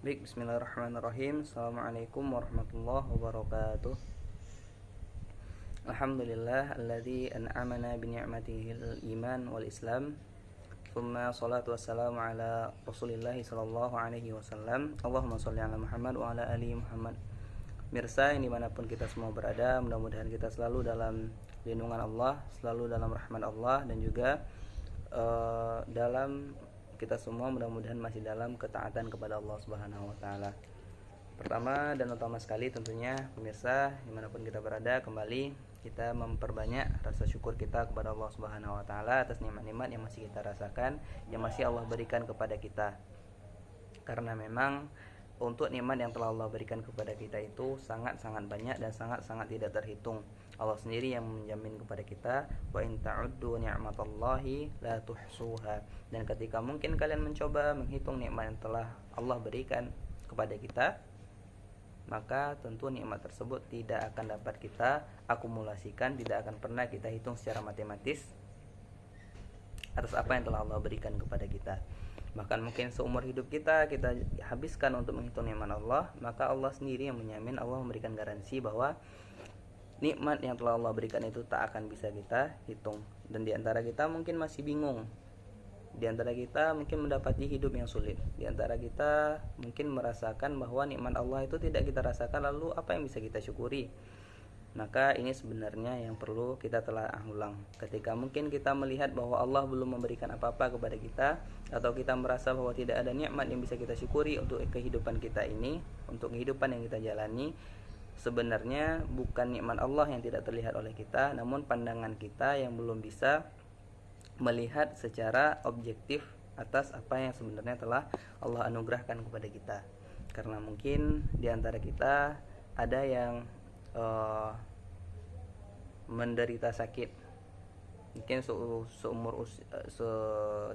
Baik, bismillahirrahmanirrahim. Assalamualaikum warahmatullahi wabarakatuh. Alhamdulillah alladzi an'amana bi ni'matihil iman wal islam. Tsumma salatu wassalamu ala Rasulillah sallallahu alaihi wasallam. Allahumma shalli ala Muhammad wa ala ali Muhammad. Mirsa yang dimanapun kita semua berada, mudah-mudahan kita selalu dalam lindungan Allah, selalu dalam rahmat Allah, dan juga dalam kita semua mudah-mudahan masih dalam ketaatan kepada Allah Subhanahu wa taala. Pertama dan utama sekali tentunya pemirsa dimanapun kita berada, kembali kita memperbanyak rasa syukur kita kepada Allah Subhanahu wa taala atas nikmat-nikmat yang masih kita rasakan, yang masih Allah berikan kepada kita. Karena memang untuk nikmat yang telah Allah berikan kepada kita itu sangat-sangat banyak dan sangat-sangat tidak terhitung. Allah sendiri yang menjamin kepada kita, wa in ta'uddu ni'matallahi la tuhsuha. Dan ketika mungkin kalian mencoba menghitung nikmat yang telah Allah berikan kepada kita, maka tentu nikmat tersebut tidak akan dapat kita akumulasikan, tidak akan pernah kita hitung secara matematis atas apa yang telah Allah berikan kepada kita. Bahkan mungkin seumur hidup kita habiskan untuk menghitung nikmat Allah, maka Allah sendiri yang menjamin, Allah memberikan garansi bahwa nikmat yang telah Allah berikan itu tak akan bisa kita hitung. Dan di antara kita mungkin masih bingung, di antara kita mungkin mendapati hidup yang sulit, di antara kita mungkin merasakan bahwa nikmat Allah itu tidak kita rasakan, lalu apa yang bisa kita syukuri? Maka ini sebenarnya yang perlu kita telah ulang. Ketika mungkin kita melihat bahwa Allah belum memberikan apa-apa kepada kita, atau kita merasa bahwa tidak ada nikmat yang bisa kita syukuri untuk kehidupan kita ini, untuk kehidupan yang kita jalani, sebenarnya bukan nikmat Allah yang tidak terlihat oleh kita, namun pandangan kita yang belum bisa melihat secara objektif atas apa yang sebenarnya telah Allah anugerahkan kepada kita. Karena mungkin di antara kita ada yang menderita sakit, mungkin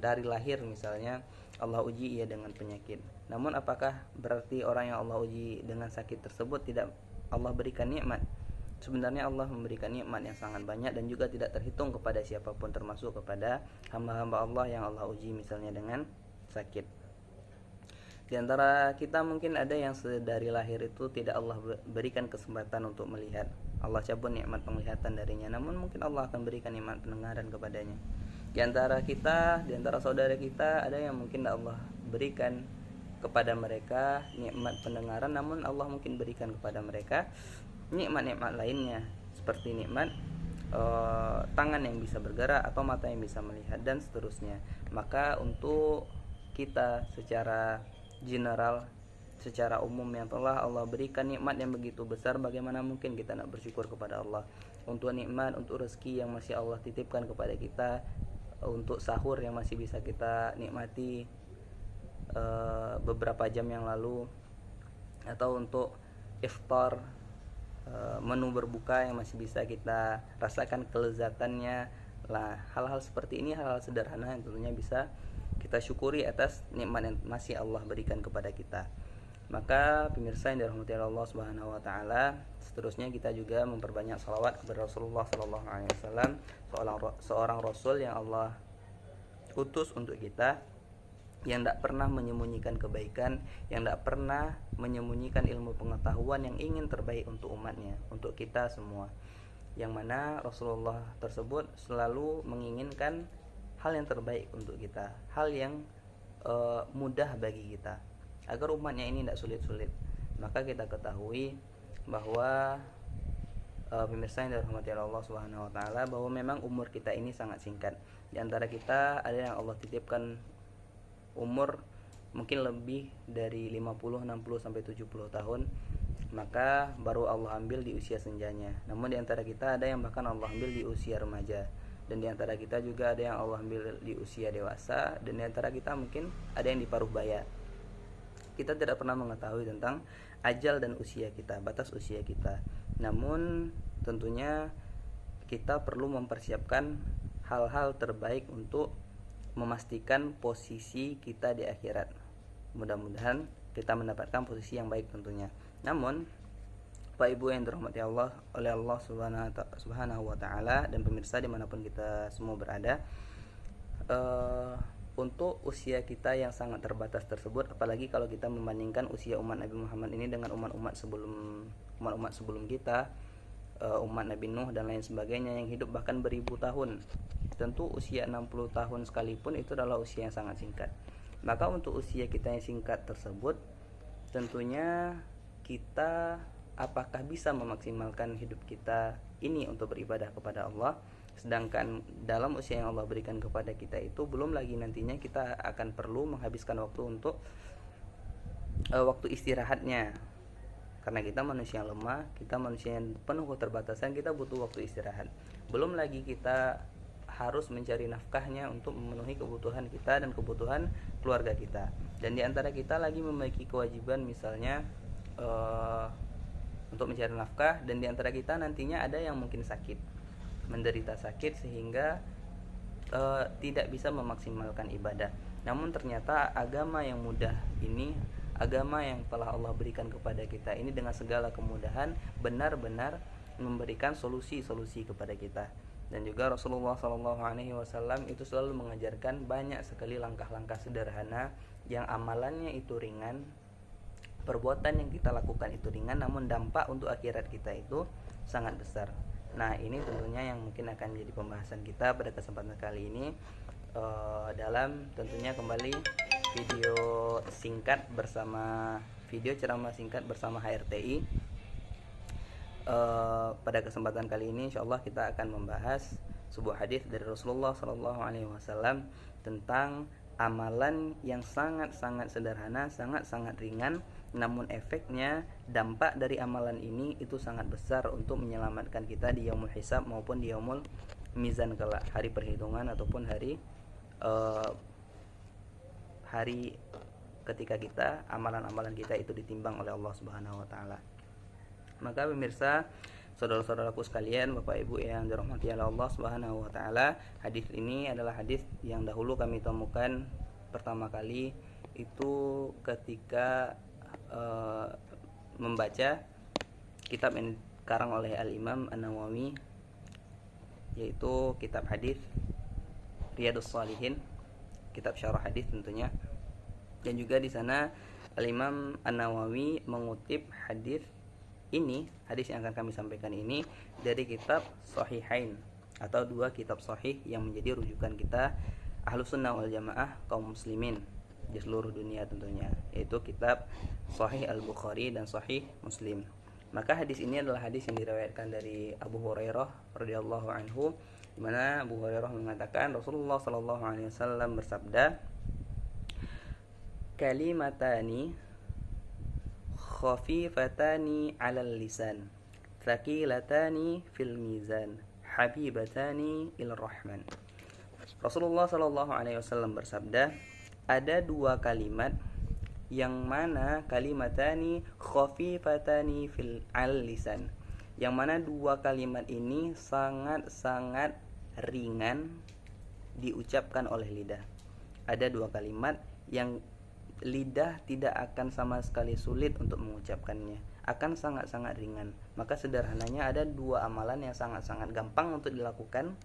dari lahir misalnya Allah uji ia dengan penyakit. Namun apakah berarti orang yang Allah uji dengan sakit tersebut tidak Allah berikan nikmat? Sebenarnya Allah memberikan nikmat yang sangat banyak dan juga tidak terhitung kepada siapapun, termasuk kepada hamba-hamba Allah yang Allah uji misalnya dengan sakit. Di antara kita mungkin ada yang dari lahir itu tidak Allah berikan kesempatan untuk melihat. Allah cabut nikmat penglihatan darinya, namun mungkin Allah akan berikan nikmat pendengaran kepadanya. Di antara kita, di antara saudara kita, ada yang mungkin Allah berikan kepada mereka nikmat pendengaran, namun Allah mungkin berikan kepada mereka nikmat-nikmat lainnya, seperti nikmat tangan yang bisa bergerak atau mata yang bisa melihat dan seterusnya. Maka untuk kita secara general, secara umum yang telah Allah berikan nikmat yang begitu besar, bagaimana mungkin kita nak bersyukur kepada Allah untuk nikmat, untuk rezeki yang masih Allah titipkan kepada kita, untuk sahur yang masih bisa kita nikmati beberapa jam yang lalu, atau untuk iftar, menu berbuka yang masih bisa kita rasakan kelezatannya. Lah, hal-hal seperti ini hal-hal sederhana yang tentunya bisa kita syukuri atas nikmat yang masih Allah berikan kepada kita. Maka pemirsa yang dirahmati Allah Subhanahu wa taala, seterusnya kita juga memperbanyak salawat kepada Rasulullah sallallahu alaihi wasallam, seorang rasul yang Allah utus untuk kita, yang tidak pernah menyembunyikan kebaikan, yang tidak pernah menyembunyikan ilmu pengetahuan yang ingin terbaik untuk umatnya, untuk kita semua. Yang mana Rasulullah tersebut selalu menginginkan hal yang terbaik untuk kita, hal yang mudah bagi kita, agar umatnya ini tidak sulit-sulit. Maka kita ketahui bahwa pemirsa yang dirahmati Allah Subhanahu wa taala, bahwa memang umur kita ini sangat singkat. Di antara kita ada yang Allah titipkan umur mungkin lebih dari 50, 60 sampai 70 tahun, maka baru Allah ambil di usia senjanya. Namun di antara kita ada yang bahkan Allah ambil di usia remaja, dan di antara kita juga ada yang Allah ambil di usia dewasa, dan di antara kita mungkin ada yang di paruh baya. Kita tidak pernah mengetahui tentang ajal dan usia kita, batas usia kita. Namun tentunya kita perlu mempersiapkan hal-hal terbaik untuk memastikan posisi kita di akhirat. Mudah-mudahan kita mendapatkan posisi yang baik tentunya. Namun Bapak Ibu yang dirahmati Allah oleh Allah Subhanahu wa taala, dan pemirsa dimanapun kita semua berada, untuk usia kita yang sangat terbatas tersebut, apalagi kalau kita membandingkan usia umat Nabi Muhammad ini dengan umat-umat sebelum kita, umat Nabi Nuh dan lain sebagainya yang hidup bahkan beribu tahun. Tentu usia 60 tahun sekalipun itu adalah usia yang sangat singkat. Maka untuk usia kita yang singkat tersebut, tentunya kita apakah bisa memaksimalkan hidup kita ini untuk beribadah kepada Allah, sedangkan dalam usia yang Allah berikan kepada kita itu belum lagi nantinya kita akan perlu menghabiskan waktu untuk waktu istirahatnya, karena kita manusia yang lemah, kita manusia yang penuh keterbatasan, kita butuh waktu istirahat. Belum lagi kita harus mencari nafkahnya untuk memenuhi kebutuhan kita dan kebutuhan keluarga kita. Dan di antara kita lagi memiliki kewajiban misalnya untuk mencari nafkah, dan di antara kita nantinya ada yang mungkin sakit, menderita sakit sehingga tidak bisa memaksimalkan ibadah. Namun ternyata agama yang mudah ini, agama yang telah Allah berikan kepada kita ini dengan segala kemudahan benar-benar memberikan solusi-solusi kepada kita. Dan juga Rasulullah SAW itu selalu mengajarkan banyak sekali langkah-langkah sederhana yang amalannya itu ringan, perbuatan yang kita lakukan itu ringan, namun dampak untuk akhirat kita itu sangat besar. Nah, ini tentunya yang mungkin akan menjadi pembahasan kita pada kesempatan kali ini, dalam tentunya kembali video singkat bersama video ceramah singkat bersama HRTI. Pada kesempatan kali ini insyaallah kita akan membahas sebuah hadis dari Rasulullah SAW tentang amalan yang sangat-sangat sederhana, sangat-sangat ringan, namun efeknya, dampak dari amalan ini itu sangat besar untuk menyelamatkan kita di yaumul hisab maupun di yaumul mizan kelak, hari perhitungan ataupun hari ketika kita amalan-amalan kita itu ditimbang oleh Allah Subhanahu wa taala. Maka pemirsa, saudara-saudaraku sekalian, Bapak Ibu yang dirahmati oleh Allah Subhanahu wa taala, hadis ini adalah hadis yang dahulu kami temukan pertama kali itu ketika membaca kitab yang dikarang oleh Al-Imam An-Nawawi, yaitu kitab hadis Riyadhus Shalihin, kitab syarah hadis tentunya. Dan juga di sana Al-Imam An-Nawawi mengutip hadis ini, hadis yang akan kami sampaikan ini dari kitab Sahihain atau dua kitab sahih yang menjadi rujukan kita Ahlus Sunnah wal Jamaah kaum muslimin di seluruh dunia tentunya, yaitu kitab Sahih Al-Bukhari dan Sahih Muslim. Maka hadis ini adalah hadis yang diriwayatkan dari Abu Hurairah radhiyallahu anhu, di mana Abu Hurairah mengatakan Rasulullah sallallahu alaihi wasallam bersabda, "Kalimatani khafifatani 'alal lisan, thaqilatani fil mizan, habibatani ilar rahman." Rasulullah sallallahu alaihi wasallam bersabda, ada dua kalimat yang mana kalimatani khafifatani fil 'alal lisan, yang mana dua kalimat ini sangat-sangat ringan diucapkan oleh lidah. Ada dua kalimat yang lidah tidak akan sama sekali sulit untuk mengucapkannya, akan sangat-sangat ringan. Maka sederhananya ada dua amalan yang sangat-sangat gampang untuk dilakukan.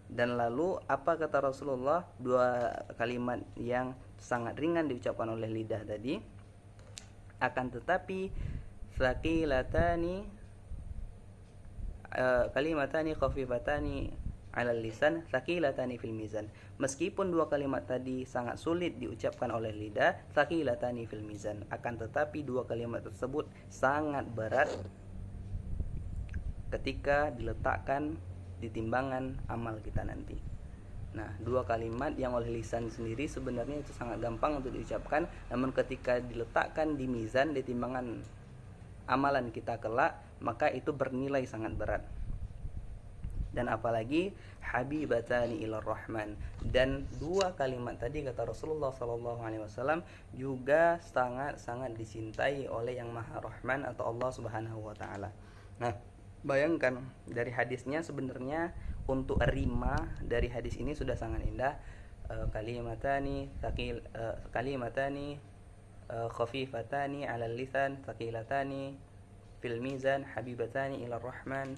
Dan lalu apa kata Rasulullah? Dua kalimat yang sangat ringan diucapkan oleh lidah tadi, akan tetapi kalimatani khafifatani 'alal lisan, thaqilatani fil mizan. Meskipun dua kalimat tadi sangat sulit diucapkan oleh lidah, thaqilatani fil mizan, akan tetapi dua kalimat tersebut sangat berat ketika diletakkan di timbangan amal kita nanti. Nah, dua kalimat yang oleh lisan sendiri sebenarnya itu sangat gampang untuk diucapkan, namun ketika diletakkan di mizan, di timbangan amalan kita kelak, maka itu bernilai sangat berat. Dan apalagi habibatani ilar rahman, dan dua kalimat tadi kata Rasulullah SAW juga sangat-sangat dicintai oleh yang Maha Rahman atau Allah Subhanahu wa taala. Nah, bayangkan dari hadisnya sebenarnya untuk rima dari hadis ini sudah sangat indah. Kalimatani khafifatani 'alal lisan, thaqilatani fil mizan, habibatani ilar rahman.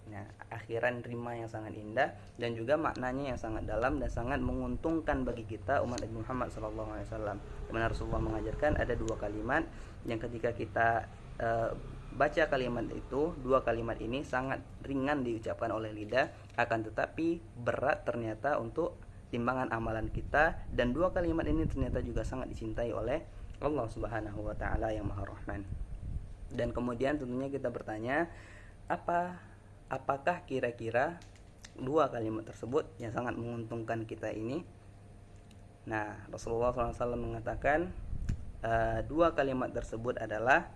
Nah, akhiran rima yang sangat indah dan juga maknanya yang sangat dalam dan sangat menguntungkan bagi kita umat Nabi Muhammad SAW. Dimana Rasulullah mengajarkan ada dua kalimat yang ketika kita baca kalimat itu, dua kalimat ini sangat ringan diucapkan oleh lidah, akan tetapi berat ternyata untuk timbangan amalan kita, dan dua kalimat ini ternyata juga sangat dicintai oleh Allah Subhanahu wa taala yang Maha Rahman. Dan kemudian tentunya kita bertanya, apakah kira-kira dua kalimat tersebut yang sangat menguntungkan kita ini? Nah, Rasulullah SAW mengatakan dua kalimat tersebut adalah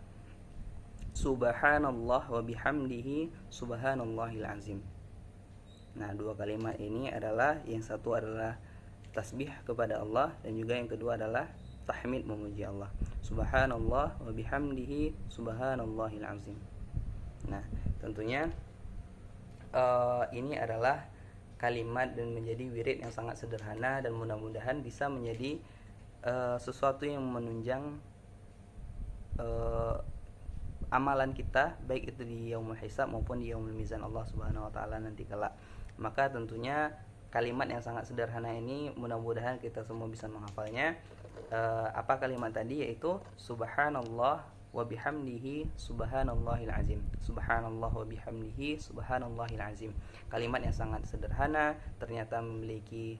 Subhanallah wa bihamdihi subhanallahil azim. Nah, dua kalimat ini adalah, yang satu adalah tasbih kepada Allah, dan juga yang kedua adalah tahmid, memuji Allah. Subhanallah wa bihamdihi subhanallahil azim. Nah, tentunya ini adalah kalimat dan menjadi wirid yang sangat sederhana, dan mudah-mudahan bisa menjadi sesuatu yang menunjang amalan kita, baik itu di yaumul hisab maupun di yaumul mizan Allah Subhanahu wa taala nanti kelak. Maka tentunya kalimat yang sangat sederhana ini mudah-mudahan kita semua bisa menghafalnya. Apa kalimat tadi? Yaitu subhanallah wa bihamdihi subhanallahil azim. Subhanallah wa bihamdihi subhanallahil azim. Kalimat yang sangat sederhana ternyata memiliki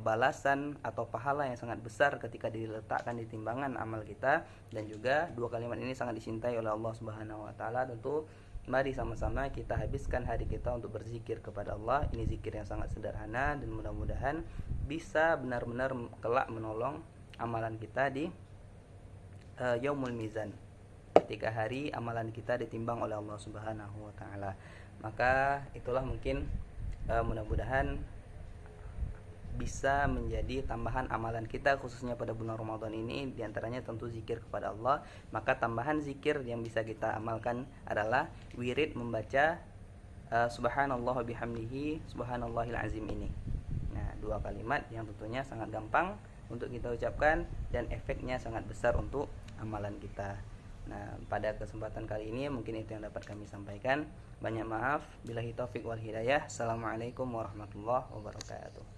balasan atau pahala yang sangat besar ketika diletakkan di timbangan amal kita, dan juga dua kalimat ini sangat dicintai oleh Allah Subhanahu wa taala. Tentu mari sama-sama kita habiskan hari kita untuk berzikir kepada Allah. Ini zikir yang sangat sederhana dan mudah-mudahan bisa benar-benar kelak menolong amalan kita di yaumul mizan, ketika hari amalan kita ditimbang oleh Allah Subhanahu wa taala. Maka itulah mungkin mudah-mudahan bisa menjadi tambahan amalan kita khususnya pada bulan Ramadan ini. Di antaranya tentu zikir kepada Allah. Maka tambahan zikir yang bisa kita amalkan adalah wirid membaca subhanallah bihamdihi subhanallahil azim ini. Nah, dua kalimat yang tentunya sangat gampang untuk kita ucapkan dan efeknya sangat besar untuk amalan kita. Nah, pada kesempatan kali ini mungkin itu yang dapat kami sampaikan. Banyak maaf, billahi taufik wal hidayah. Assalamualaikum warahmatullahi wabarakatuh.